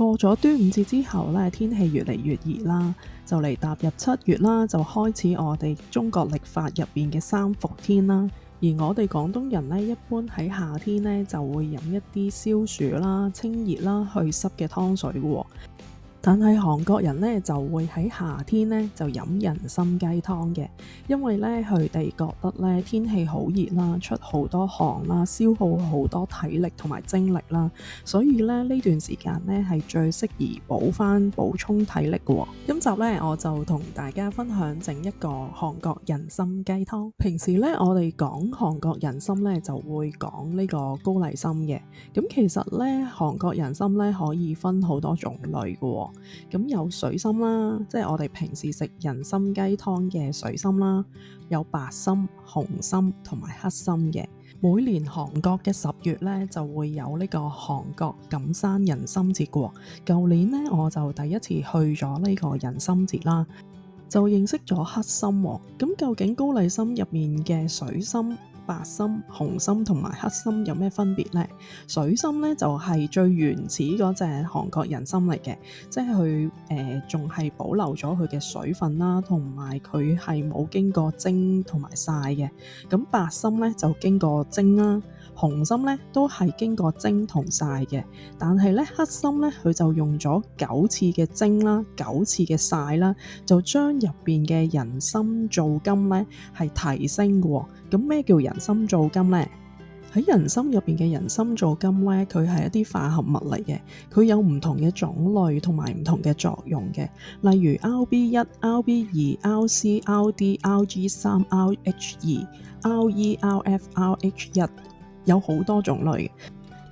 過咗端午節之後咧，天氣越嚟越熱啦，就嚟踏入7月啦，就開始我哋中國曆法入邊嘅三伏天啦。而我哋廣東人咧，一般喺夏天咧就會飲一啲消暑啦、清熱啦、去濕嘅湯水喎。但係韓國人咧就會喺夏天咧就飲人參雞湯嘅，因為咧佢哋覺得咧天氣好熱啦，出好多汗啦，消耗好多體力同埋精力啦，所以咧呢段時間咧係最適宜補充體力嘅喎。今集咧我就同大家分享整一個韓國人參雞湯。平時咧我哋講韓國人參咧就會講呢個高麗參嘅，咁其實咧韓國人參咧可以分好多種類嘅喎。咁有水參啦，即係我哋平時食人參雞湯嘅水參啦，有白參、紅參同埋黑參嘅。每年韓國嘅10月咧就會有呢個韓國錦山人參節喎。舊年咧我就第一次去咗呢個人參節啦，就認識咗黑參喎。咁究竟高麗參入面嘅水參、白參、紅參同埋黑參有咩分別呢？水參咧就係最原始嗰隻韓國人參嚟嘅，即係佢仲係保留咗佢嘅水分啦，同埋佢係冇經過蒸同埋曬嘅。咁白參咧就經過蒸啦，紅參咧都係經過蒸同曬嘅，但係咧黑參咧佢就用咗9次嘅蒸啦、9次嘅曬啦，就將入邊嘅人參皂苷咧係提升嘅喎。咁咩叫人參皂苷呢？喺人參入邊嘅人參皂苷咧，佢係一啲化合物嚟嘅，佢有唔同嘅種類同埋唔同嘅作用嘅，例如 RB1、RB2、RC、RD、RG3、RH2、RE、RF、RH1，有好多種類嘅。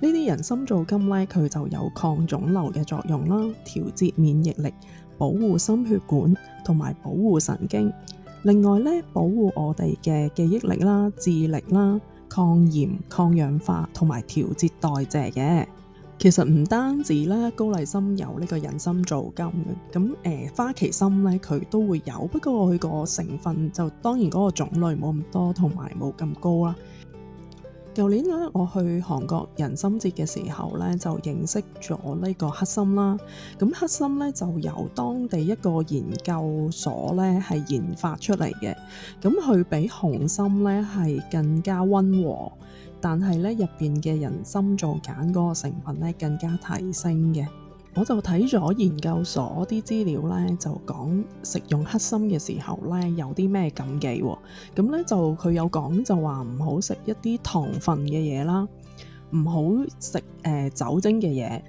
呢啲人參皂苷咧，佢就有抗腫瘤嘅作用啦，調節免疫力，保護心血管同埋保護神經。另外咧，保護我哋嘅記憶力啦、智力啦、抗炎、抗氧化同埋調節代謝嘅。其實唔單止咧，高麗參有呢個人參皂苷嘅，咁花旗參咧佢都會有，不過佢個成分就當然嗰個種類冇咁多，同埋冇咁高啦。舊年咧，我去韓國人參節嘅時候咧，就認識咗呢個黑參啦。咁黑參咧就由當地一個研究所咧係研發出嚟嘅。咁佢比紅參咧係更加溫和，但係咧入邊嘅人參皂鹼嗰個成分咧更加提升嘅。我就睇咗研究所啲資料咧，就講食用黑參嘅時候咧有啲咩禁忌喎。咁咧就佢有講就話唔好食一啲糖分嘅嘢啦，唔好食酒精嘅嘢、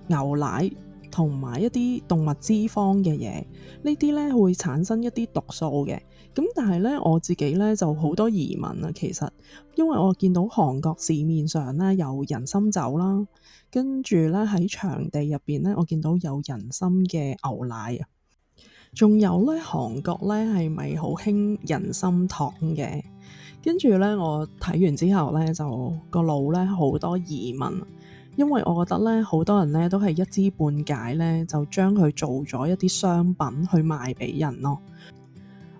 牛奶同埋一啲動物脂肪嘅嘢，呢啲咧會產生一啲毒素嘅。咁但係咧我自己咧就好多疑問啊，其實因為我見到韓國市面上咧有人參酒啦，跟住咧喺場地入邊咧我見到有人參嘅牛奶啊，仲有咧韓國咧係咪好興人參糖嘅？跟住咧我睇完之後咧就個腦咧好多疑問。因為我覺得咧，好多人咧都係一知半解咧，就將佢做咗一啲商品去賣俾人咯。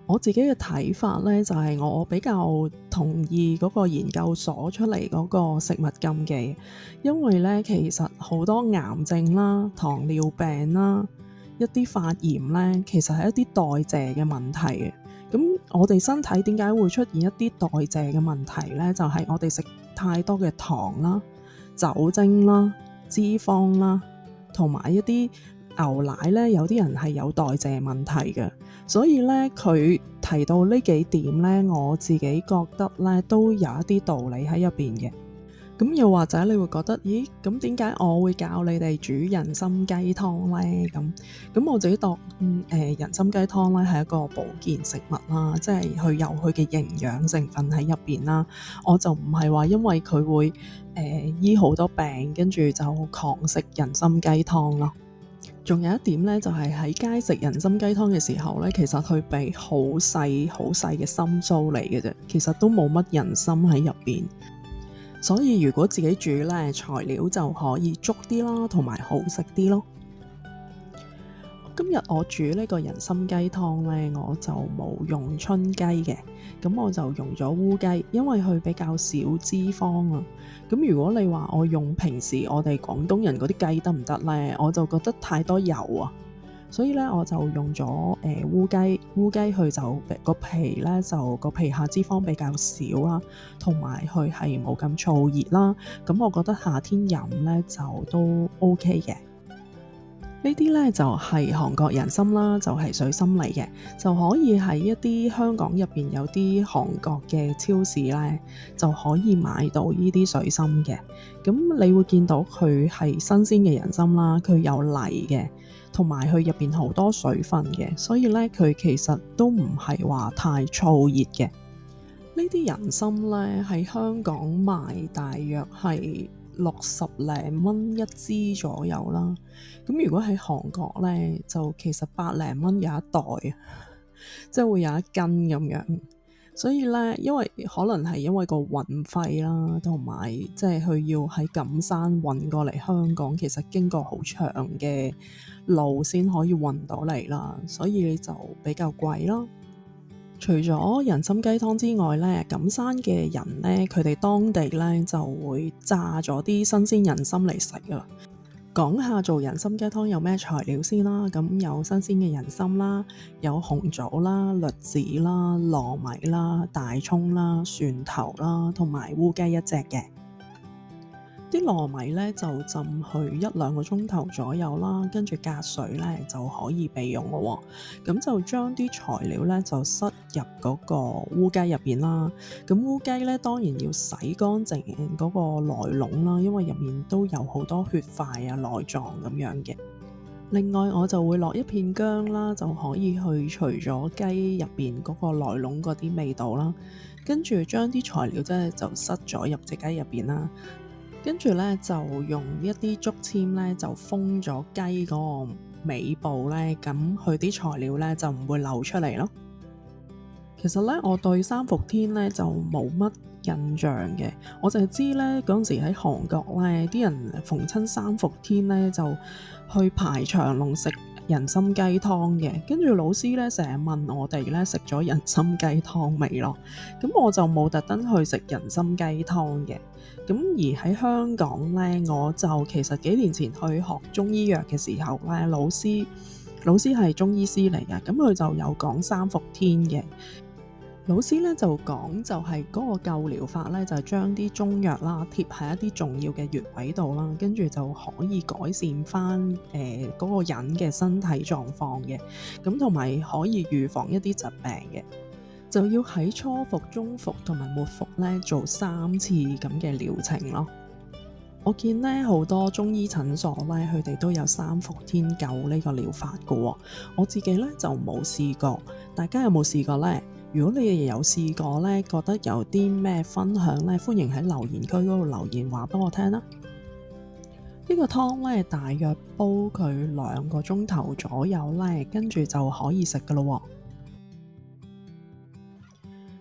我自己嘅睇法咧，就係我比較同意嗰個研究所出嚟嗰個食物禁忌，因為咧其實好多癌症啦、糖尿病啦、一啲發炎咧，其實係一啲代謝嘅問題嘅。咁我哋身體點解會出現一啲代謝嘅問題咧？就係我哋食太多嘅糖啦、酒精啦、脂肪啦，同埋一啲牛奶咧，有啲人係有代謝問題嘅，所以咧佢提到呢幾點咧，我自己覺得咧都有一啲道理喺入邊嘅。咁又或者你會覺得，咦？咁點解我會教你哋煮人參雞湯咧？咁我自己當人參雞湯咧係一個保健食物啦，即係佢有佢嘅營養成分喺入邊啦。我就唔係話因為佢會醫好多病，跟住就狂食人參雞湯咯。仲有一點咧，就係喺街食人參雞湯嘅時候咧，其實佢俾好細嘅參蘇嚟嘅啫，其實都冇乜人參喺入邊。所以如果自己煮咧，材料就可以足啲啦，同埋好食啲咯。今日我煮呢個人參雞湯呢，我就冇用春雞嘅，咁我就用咗烏雞，因為佢比較少脂肪啊。咁如果你話我用平時我哋廣東人嗰啲雞得唔得呢？我就覺得太多油啊，所以咧我就用咗烏雞，烏雞佢就個皮咧就個皮下脂肪比較少啦，同埋佢係冇咁燥熱啦，咁我覺得夏天飲咧就都 OK 嘅。呢啲呢就係韓國人參啦，就係水參嚟嘅，就可以喺一啲香港入邊有啲韓國嘅超市呢，就可以買到呢啲水參嘅。咁你會見到佢係新鮮嘅人參啦，佢有泥嘅，同埋佢入邊好多水分嘅，所以呢，佢其實都唔係話太燥熱嘅。呢啲人參呢，喺香港賣大約係60零蚊一支左右啦，咁如果喺韓國呢，就其實百零蚊有一袋啊，即係會有一斤咁樣。所以呢，因為可能係因為個運費啦，同埋即係佢要喺錦山運過嚟香港，其實經過好長嘅路先可以運到嚟啦，所以就比較貴咯。除咗人參雞湯之外呢，錦山嘅人呢，佢哋當地呢就會炸咗啲新鮮人參嚟食啊。講下做人參雞湯有咩材料先啦，咁有新鮮嘅人參啦，有紅棗啦、栗子啦、糯米啦、大葱啦、蒜頭啦，同埋烏雞一隻嘅。啲糯米咧就浸佢1-2個鐘頭左右啦，跟住隔水咧就可以備用咯喎。咁就將啲材料咧就塞入嗰個烏雞入邊啦。咁烏雞咧當然要洗乾淨嗰個內籠啦，因為入面都有好多血塊啊、內臟咁樣嘅。另外我就會落一片薑啦，就可以去除咗雞入邊嗰個內籠嗰啲味道啦。跟住將啲材料就塞咗入隻雞入邊啦。跟住咧就用一啲竹籤咧就封咗雞嗰個尾部咧，咁佢啲材料咧就唔會流出嚟咯。其實咧我對三伏天咧就冇乜印象嘅，我就係知咧嗰陣時喺韓國咧啲人逢親三伏天咧就去排長龍食人參雞湯嘅，跟住老師咧成日問我哋咧食咗人參雞湯未咯，咁我就冇特登去食人參雞湯嘅。咁而喺香港咧，我就其實幾年前去學中醫藥嘅時候咧，老師係中醫師嚟嘅，咁佢就有講三伏天嘅。老師咧就講就係嗰個舊療法咧，就係將啲中藥啦貼喺一啲重要嘅穴位度啦，跟住就可以改善翻嗰個人嘅身體狀況嘅，咁同埋可以預防一啲疾病嘅。就要喺初服、中服同埋末服咧做3次咁嘅療程咯。我見咧好多中醫診所咧，佢哋都有三伏天灸呢個療法㗎喎。我自己咧就冇試過，大家有冇試過呢？如果你哋有試過咧，覺得有啲咩分享咧，歡迎喺留言區嗰度留言話俾我聽啦。呢個湯咧大約煲佢2個鐘頭左右咧，跟住就可以食㗎咯喎。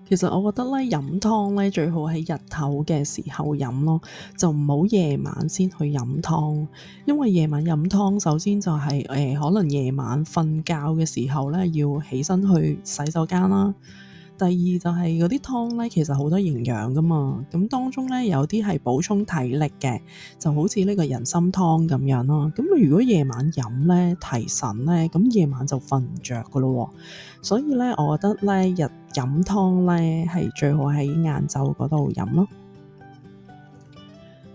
其實我覺得咧飲湯咧最好喺日頭嘅時候飲咯，就唔好夜晚先去飲湯，因為夜晚飲湯首先就係可能夜晚瞓覺嘅時候咧要起身去洗手間啦。第二就係嗰啲湯咧，其實好多營養噶嘛，咁當中咧有啲係補充體力嘅，就好似呢個人參湯咁樣咯。咁如果夜晚飲咧提神咧，咁夜晚就瞓唔着噶咯喎。所以咧，我覺得咧日飲湯咧係最好喺晏晝嗰度飲咯。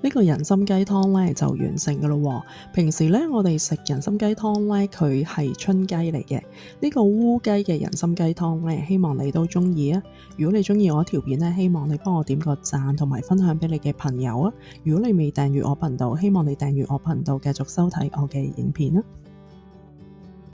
呢個人參雞湯咧就完成㗎咯喎。平時咧我哋食人參雞湯咧，佢係春雞嚟嘅。呢個烏雞嘅人參雞湯咧，希望你都中意啊！如果你中意我條片咧，希望你幫我點個讚同埋分享俾你嘅朋友啊！如果你未訂閱我頻道，希望你訂閱我頻道，繼續收睇我嘅影片啊！